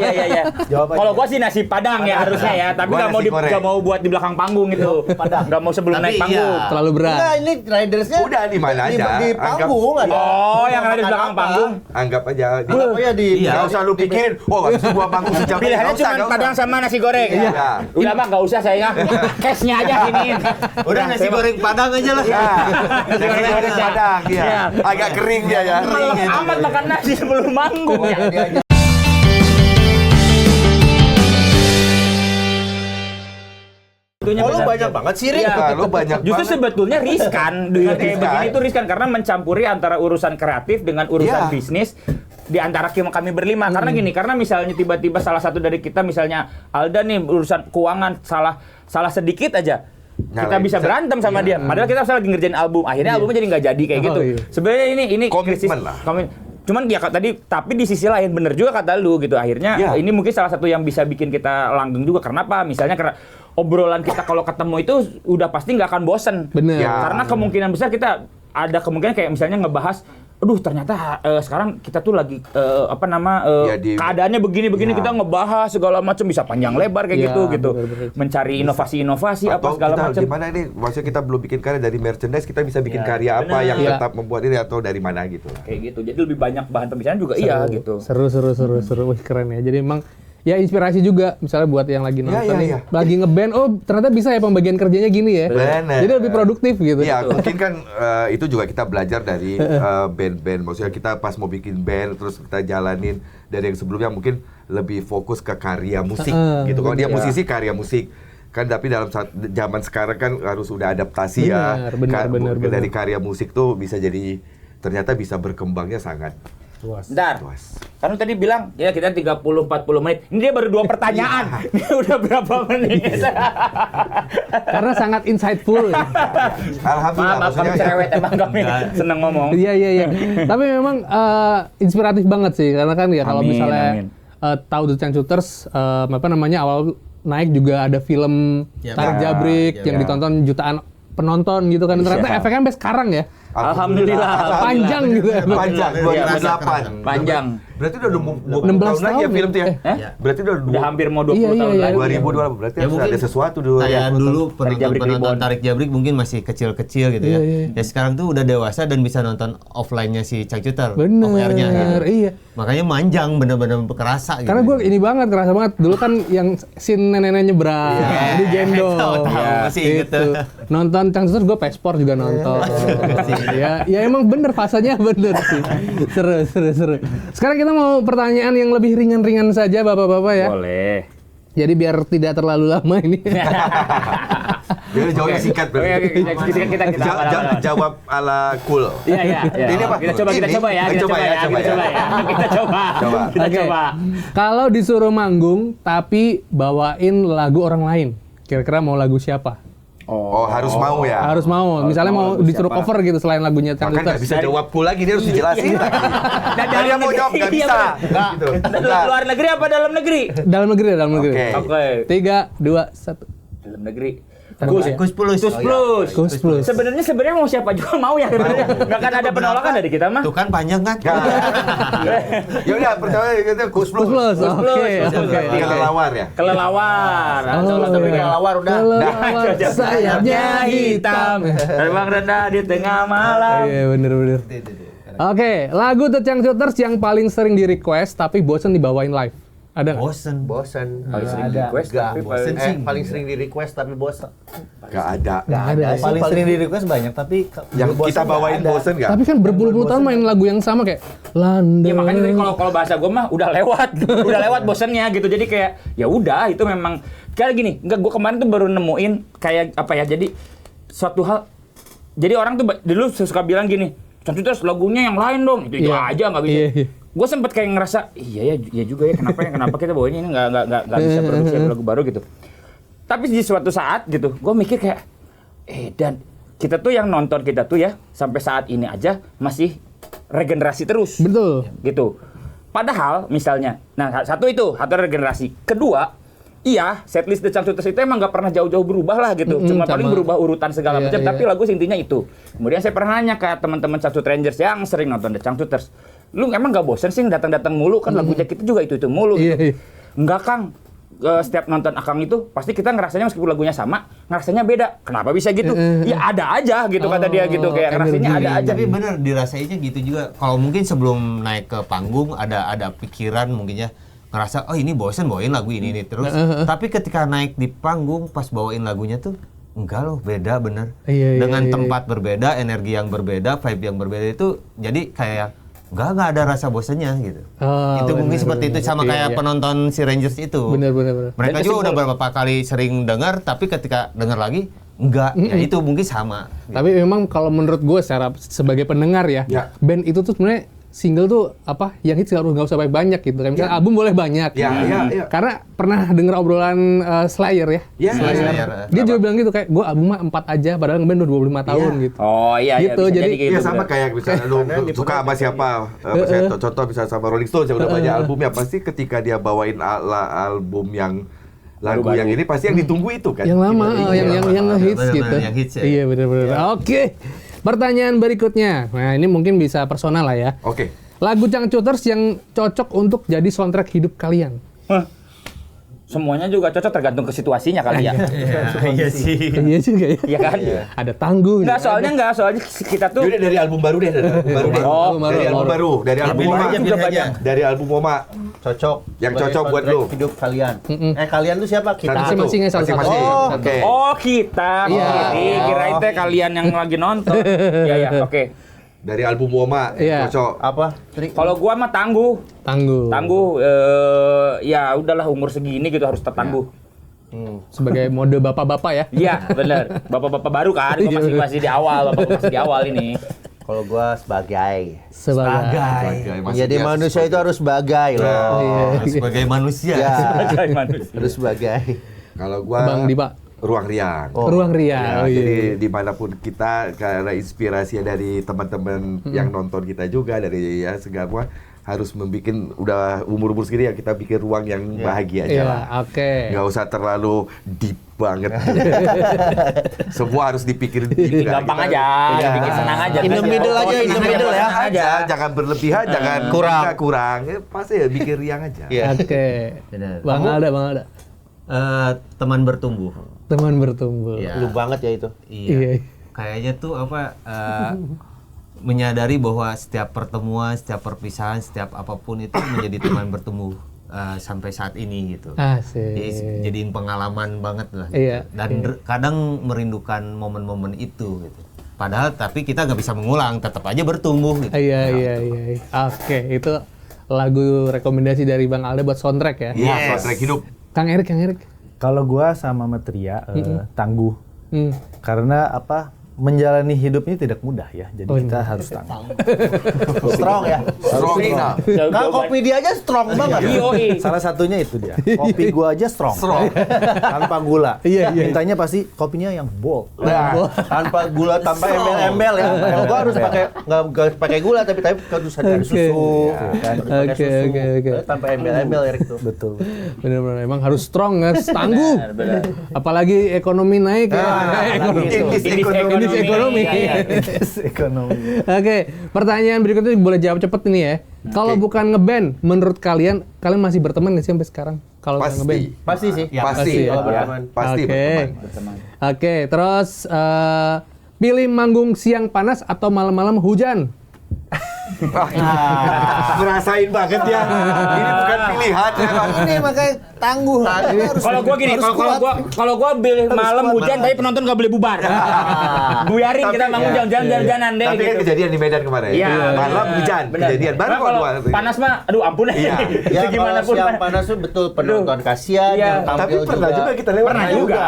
Iya. Kalau gua sih nasi padang ya harusnya ya, tapi nggak mau buat di belakang panggung itu. Nggak mau sebelum naik panggung. Terlalu berat. Enggak, ini ridersnya Udah di mana aja. Di panggung ada. Oh, yang ada di belakang panggung. Anggap aja. Anggap aja di. Nggak usah lu pikirin. Oh, sebuah panggung sejam. Pilihannya cuma padang sama nasi goreng. Iya. Udah mah nggak usah saya. Cashnya aja sini. Udah nasi goreng padang aja lah. Nasi goreng padang, iya. Agak kering dia ya. Amat makan nasi sebelum manggung ya. Oh, lu banyak banget sih, Rik. Iya. Lu banyak Justru banget. sebetulnya riskan, duit kayak begini itu riskan karena mencampuri antara urusan kreatif dengan urusan Iya. bisnis di antara kami berlima. Karena gini, karena misalnya tiba-tiba salah satu dari kita misalnya Alda nih urusan keuangan salah sedikit aja. Kita bisa berantem sama dia. Padahal kita lagi ngerjain album. Akhirnya albumnya jadi nggak jadi kayak gitu. Iya. Sebenarnya ini krisis. Komitmen lah. Cuman ya tapi di sisi lain bener juga kata lu gitu. Akhirnya ini mungkin salah satu yang bisa bikin kita langgeng juga. Kenapa? Misalnya karena obrolan kita kalau ketemu itu udah pasti nggak akan bosen. Bener. Ya. Karena kemungkinan besar kita ada kemungkinan kayak misalnya ngebahas, aduh ternyata sekarang kita tuh lagi keadaannya begini kita ngebahas segala macam bisa panjang lebar kayak gitu. Bener. Mencari inovasi apa Atau segala kita macam. gimana ini? Maksudnya kita belum bikin karya dari merchandise, kita bisa bikin karya apa yang Iya. tetap membuat ini atau dari mana gitu. Kayak gitu. Jadi lebih banyak bahan pembicaraan juga iya gitu. Seru. Wih, keren ya. Jadi emang ya inspirasi juga misalnya buat yang lagi nonton nih, iya. lagi ngeband, oh ternyata bisa ya pembagian kerjanya gini ya. Bener. Jadi lebih produktif gitu. Iya, mungkin kan itu juga kita belajar dari band-band. Maksudnya kita pas mau bikin band terus kita jalanin dari yang sebelumnya mungkin lebih fokus ke karya musik gitu. Kalau dia musisi karya musik kan, tapi dalam zaman sekarang kan harus udah adaptasi Bener. dari karya musik tuh bisa jadi ternyata bisa berkembangnya sangat Bentar. luas. Kan lu tadi bilang ya kita 30-40 menit. Ini dia baru 2 pertanyaan. Ini udah berapa menit? Karena sangat insightful. Alhamdulillah. Maaf kami cerewet emang kami seneng ngomong. Iya. Tapi memang inspiratif banget sih, karena kan ya kalau Amin, misalnya amin. tahu The Changcuters awal naik juga ada film Tarik Jabrik yang ditonton jutaan penonton gitu kan. Ternyata efeknya sampai sekarang ya. Alhamdulillah. Panjang juga. Panjang, 2008. Panjang. Berarti udah 16 tahun lagi ya tahun film tuh ya? Berarti Udah hampir mau 20 Iya, tahun iya. lagi. 2002 berarti harus mungkin ada sesuatu dulu kayak ya. dulu Tarik Jabrik penonton Reborn. Tarik Jabrik mungkin masih kecil-kecil gitu ya. Iya. Ya sekarang tuh udah dewasa dan bisa nonton offline-nya si Changcuter. Bener, off-air-nya gitu. iya. Makanya manjang bener-bener kerasa gitu. Karena gue ini banget, kerasa banget. Dulu kan yang scene nenek-nenek nyebrang, digendong. Tahu sih gitu. Nonton Changcuters gue Pesport juga nonton. Ya emang bener, fasanya bener sih. Seru. Sekarang kita mau pertanyaan yang lebih ringan-ringan saja, bapak-bapak ya. Boleh. Jadi biar tidak terlalu lama ini. Jadi jawabnya singkat Oke, berarti. kita Jawab ala cool. Iya. Ini apa? Kita coba ya. Oke. Kalau disuruh manggung tapi bawain lagu orang lain, kira-kira mau lagu siapa? Oh, harus mau ya. Harus mau. Misalnya mau disuruh cover gitu selain lagunya Makanya nggak Changcuters. bisa jawab cool lagi, dia harus dijelasin. Dia mau jawab nggak Iya, bisa. Nggak. Gitu. Luar negeri apa dalam negeri? Dalam negeri. Oke. 3, 2, 1. Dalam negeri. Kus plus. Kus plus. Sebenarnya mau siapa juga mau ya sebenarnya. Nggak akan ada penolakan dari kita mah. Tuh kan panjang kan? Ya udah, pertama kita kus Kus plus. plus. Oke. Kelelawar ya. Kelelawar. Kelelawar udah. Kelelawar sayapnya hitam. Terbang rendah di tengah malam. Iya, bener. Oke, lagu The Changcuters yang paling sering di request tapi bosen dibawain live. Ada nggak? Bosen. Paling sering di request tapi Paling sering di request tapi bosen. Nggak ada. Paling sering di request banyak tapi Yang kita bawain bosen nggak? Tapi kan berpuluh-puluh tahun main lagu yang sama kayak London. ya makanya tadi kalau bahasa gue mah udah lewat bosennya gitu. Jadi kayak ya udah itu memang kayak gini. Enggak, gue kemarin tuh baru nemuin kayak apa ya. Jadi suatu hal. Jadi orang tuh dulu suka bilang gini, Changcuters lagunya yang lain dong. Itu aja nggak bisa. Iya. Gue sempet kayak ngerasa iya juga ya kenapa kita bawain ini nggak bisa produksi lagu baru gitu. Tapi di suatu saat gitu, gue mikir kayak dan kita tuh yang nonton kita tuh ya sampai saat ini aja masih regenerasi terus. Betul. Gitu. Padahal misalnya, satu regenerasi. Kedua, iya setlist The Changcuters itu emang nggak pernah jauh-jauh berubah lah gitu. Cuma paling berubah urutan segala macam. Tapi lagu intinya itu. Kemudian saya pernah nanya ke teman-teman Changcut Rangers yang sering nonton The Changcuters. lu emang gak bosen sih datang-datang mulu kan lagunya kita juga itu mulu. Iya, iya. Enggak Kang, setiap nonton Akang itu pasti kita ngerasanya meskipun lagunya sama, ngerasanya beda. Kenapa bisa gitu? Ya ada aja gitu kata dia gitu, kayak ngerasanya ada aja. Tapi bener dirasainnya gitu juga. Kalau mungkin sebelum naik ke panggung ada pikiran mungkin ya ngerasa oh ini bosen bawain lagu ini terus. Tapi ketika naik di panggung pas bawain lagunya tuh enggak loh, beda bener. Iya, Dengan iya. tempat berbeda, energi yang berbeda, vibe yang berbeda itu jadi kayak enggak ada rasa bosennya gitu. Oh, Itu mungkin bener, seperti itu sama Iya, kayak iya. penonton si Rangers itu. Bener. Mereka Dan juga udah kesimpulan- beberapa kali sering dengar, tapi ketika dengar lagi enggak. Ya itu mungkin sama. Tapi memang kalau menurut gue sebagai pendengar ya, Ya. band itu tuh sebenarnya single tuh apa yang hits harus nggak usah banyak gitu. Kayak misalnya album boleh banyak. Ya. Karena pernah denger obrolan Slayer ya. Ya. Slayer. Dia juga bilang gitu kayak gue album mah 4 aja padahal ngeband udah 25 tahun gitu. Oh iya, Gitu, bisa jadi- gitu. Iya sama bener. kayak misalnya lu suka sama siapa, misalnya contoh misalnya sama Rolling Stones yang udah banyak albumnya, pasti ketika dia bawain album yang lagu Baru-baru. yang ini pasti yang ditunggu itu kan. Yang lama, yang ngehits Bener-bener gitu. yang hits ya. Iya benar-benar. Oke. Pertanyaan berikutnya. Nah, ini mungkin bisa personal lah ya. Oke. Lagu Changcuters yang cocok untuk jadi soundtrack hidup kalian. Hah. Semuanya juga cocok tergantung ke situasinya kali ya. Iya sih. Iya juga ya. Iya kan? Ada tangguh. Enggak, soalnya kita tuh Yaudah dari album baru deh, dari album baru deh. Oh, dari album baru, dari album Pilih Moma. aja, pilih aja. Dari album Moma. Cocok. Yang sebagai cocok buat soundtrack lu. hidup kalian. Kalian tuh siapa? Kita. Masing-masing ya, salah satu. Masing-masing. Oh, Oke. Oh kita, Iya. kirain teh kalian yang lagi nonton. Iya, oke. Dari album Moma Iya. cocok. Apa? Tri? Kalau gua mah tangguh, Tangguh. ya udahlah umur segini gitu harus tertangguh. Sebagai mode bapak-bapak ya. Iya, bener. Bapak-bapak baru kan, gua masih di awal, bapak masih di awal ini. Kalau gua sebagai. Sebagai Jadi dia manusia itu harus sebagai loh. Iya. Sebagai manusia. Ya, Sebagai manusia. harus sebagai. Kalau gua Bang Dipa. Ruang Riang. Ruang Ria. Ya, Oh, iya. jadi dimanapun kita karena inspirasi dari teman-teman yang nonton kita juga dari ya segala harus membuat udah umur segini ya kita bikin ruang yang bahagia aja Iya, lah. oke. Nggak usah terlalu deep banget. Semua harus dipikirin deep. Gampang Kita- aja, Iya. bikin senang aja. In the middle aja, in the middle ya. Senang aja. Jangan berlebihan, jangan Kurang. kurang. Ya, pasti ya bikin riang aja. Iya. Oke. Benar. Bang Alda. Teman bertumbuh. Teman bertumbuh. Iya. Lu banget ya itu. Iya. Kayaknya tuh menyadari bahwa setiap pertemuan, setiap perpisahan, setiap apapun itu menjadi teman bertumbuh sampai saat ini gitu. Asik. Jadiin pengalaman banget lah. Gitu. Iya, Dan kadang merindukan momen-momen itu gitu. Padahal tapi kita nggak bisa mengulang, tetap aja bertumbuh gitu. Iya. Oke, itu lagu rekomendasi dari Bang Alda buat soundtrack ya. Iya, soundtrack hidup. Kang Erik. Kalau gua sama Metria tangguh. Hmm. Karena apa? Menjalani hidup ini tidak mudah ya. Jadi Oh, kita iya. harus tangguh. Strong ya. Strong enough. Nah, kopi dia aja strong banget. Yoi. Salah satunya itu dia. Kopi gua aja strong. Tanpa gula. Iya. Mintanya pasti kopinya yang bold. Nah, tanpa gula, tanpa embel-embel ya. Kalau gua harus pakai nggak pakai gula tapi harus ada Oke. susu, kan? Pakai Oke, susu. oke. Tanpa embel-embel Erik tuh. Betul. Benar-benar emang harus strong, harus tangguh. Apalagi ekonomi naik ya. Ekonomi. Indis ekonomi. Iya. Ekonomi. Oke, pertanyaan berikutnya boleh jawab cepet ini ya. Kalau bukan ngeband, menurut kalian masih berteman nggak sih sampai sekarang? Kalau nggak ngeband? Pasti sih. Pasti. ya. Kalau berteman. Pasti Oke. berteman. Oke, terus pilih manggung siang panas atau malam-malam hujan? Ngerasain banget ya. Ini bukan pilihan ya. Ini makanya tangguh. Kalau gua gini, kalau gua pilih malam hujan tapi penonton nggak boleh bubar. Biarin kita manggung jalan-jalan deh Tapi kan gitu. kejadian di Medan kemarin. Iya. Malam hujan. Benar. Kejadian baru Nah, kalau kok. panas mah aduh ampun Iya. Ya gimana kalau pun siang panas tuh betul penonton kasihan Iya. yang Tapi tampil pernah juga kita lewat. pernah juga.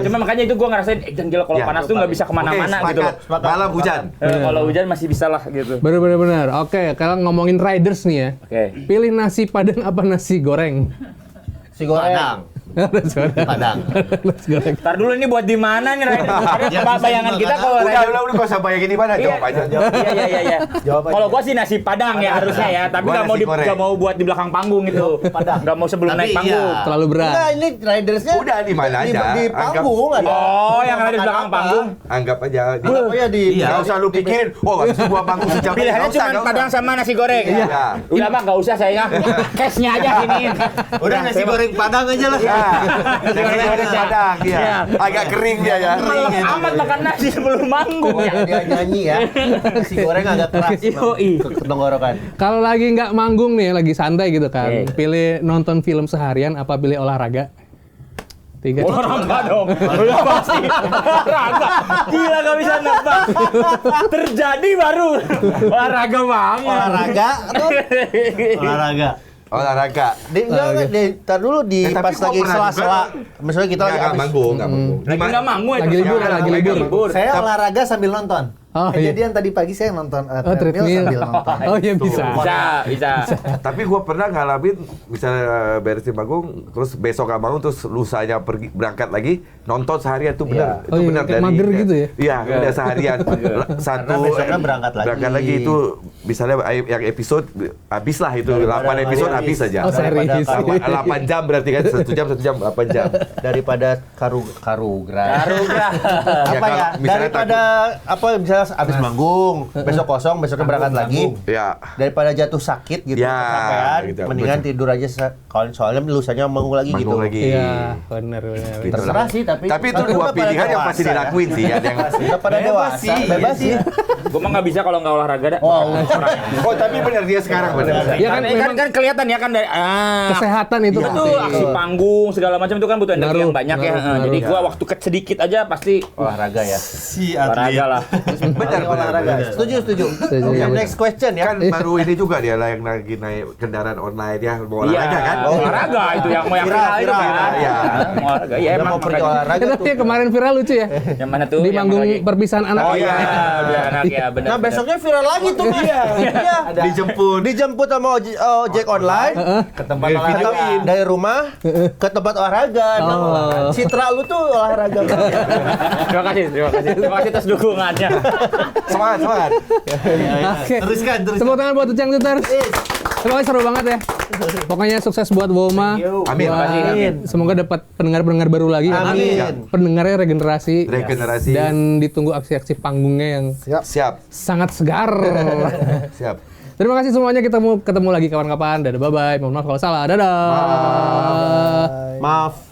Cuma makanya itu gua ngerasain gila kalau Iya. panas tuh nggak bisa Oke, kemana-mana gitu loh. sepakat. Malam hujan. Kalau hujan masih bisa lah gitu. Bener. Oke, kalau ngomongin riders nih ya. Oke. Pilih nasi padang apa nasi goreng? si goreng. Padang. Padang. Nasi goreng. Ntar dulu ini buat di mana nih Raider? Ya, Bayangan bisa kita dimana? kalau Udah, Raider udah kau usah bayangin di mana, jawab aja. Iya. Jawab aja. Kalau gua sih nasi Padang ya harusnya ya, tapi Gua nggak mau nasi goreng. nggak mau buat di belakang panggung itu. Padang. Nggak mau sebelum Tapi naik panggung. iya. Terlalu berat. Enggak, ini Ridersnya Udah, di mana aja. Di panggung ada. Oh, yang ada di Makan belakang apa? panggung. Anggap aja. Apa ya di Iya. Nggak usah lu pikirin, oh habis sebuah panggung sejam. Pilihannya Nggak usah, cuma nggak usah. Padang sama nasi goreng. Iya. Udah Bang, nggak usah saya. Cashnya aja sini. Udah nasi goreng Padang aja lah. Ya, nasi goreng Padang, iya. Iya. Agak kering dia ya. Melek amat makan nasi sebelum manggung ya. dia nyanyi ya. Si goreng agak keras. Yoi. Ke tenggorokan. Kalau lagi nggak manggung nih, lagi santai gitu kan, Oke. pilih nonton film seharian apa pilih olahraga? 3. Olahraga dong. Udah pasti. Olahraga. Gila gak bisa nebak. Terjadi baru. Olahraga banget. Olahraga tuh. Olahraga. Olahraga. Tar dulu di Tapi pas gua lagi pernah sela-sela. juga- Misalnya kita lagi Nggak habis manggung, nggak manggung. Lagi nggak manggung ya. Lagi libur, lagi libur. Saya olahraga sambil nonton. Oh, iya. Kejadian tadi pagi saya nonton treadmill. sambil nonton. Oh iya bisa. Bisa. Tapi gua pernah ngalamin misalnya beresin manggung, terus besok nggak manggung, terus lusanya pergi berangkat lagi nonton seharian tuh benar. Oh iya, benar kayak mager gitu ya? Iya, udah seharian. Satu Karena besoknya berangkat lagi. Berangkat lagi itu misalnya yang episode habis lah itu 8 episode habis saja. Oh serius. 8 jam berarti kan 1 jam 8 jam. daripada karugra. Karugra. Apa ya? Misalnya Daripada apa misalnya habis manggung, besok kosong, besoknya berangkat lagi. Ya. Daripada jatuh sakit gitu, Ya, kecapean, gitu. mendingan tidur aja kalau soalnya lusanya manggung lagi gitu. Manggung lagi. Iya, benar. Gitu. Terserah sih tapi Itu dua pilihan yang pasti dilakuin sih. Ada yang Udah pada dewasa, bebas sih. Gue mah nggak bisa kalau nggak olahraga dah. Oh, tapi benar dia sekarang benar. Ya kan memang kan kelihatan ya kan dari kesehatan itu itu penting. aksi panggung segala macam itu kan butuh energi yang banyak ya. Ngaruh. Jadi gua waktu sedikit aja pasti Olahraga ya. olahraga lah. Benar. Olahraga. Setuju. Oke, next question ya. Kan baru ini juga dia lah yang lagi naik kendaraan online ya mau olahraga kan? Oh, olahraga itu yang mau yang viral itu Viral. kan. Iya. Mau olahraga. Iya Dia emang mau pergi makanya. olahraga tuh. Tapi kemarin viral lucu ya. Yang mana tuh? Di Yang panggung lagi- perpisahan anak. Oh iya, biar anak ya benar. Nah, besoknya viral lagi tuh, Mas. Iya. Dijemput sama ojek online Ke tempat ke olahraga. tem- dari rumah ke tempat olahraga. Nah, citra lu tuh olahraga. Terima kasih atas dukungannya. Semangat. Oke. Teruskan. Tepuk tangan buat Ucang Tuters. Semoga seru banget ya. Pokoknya sukses buat Woma. Amin. Buat- Semoga dapat pendengar-pendengar baru lagi. Amin. Pendengarnya regenerasi. Regenerasi. Dan ditunggu aksi-aksi panggungnya yang Siap. sangat segar. Siap. Terima kasih semuanya. Kita ketemu lagi kapan-kapan. Dadah, bye-bye. Mohon maaf kalau salah. Dadah. Maaf.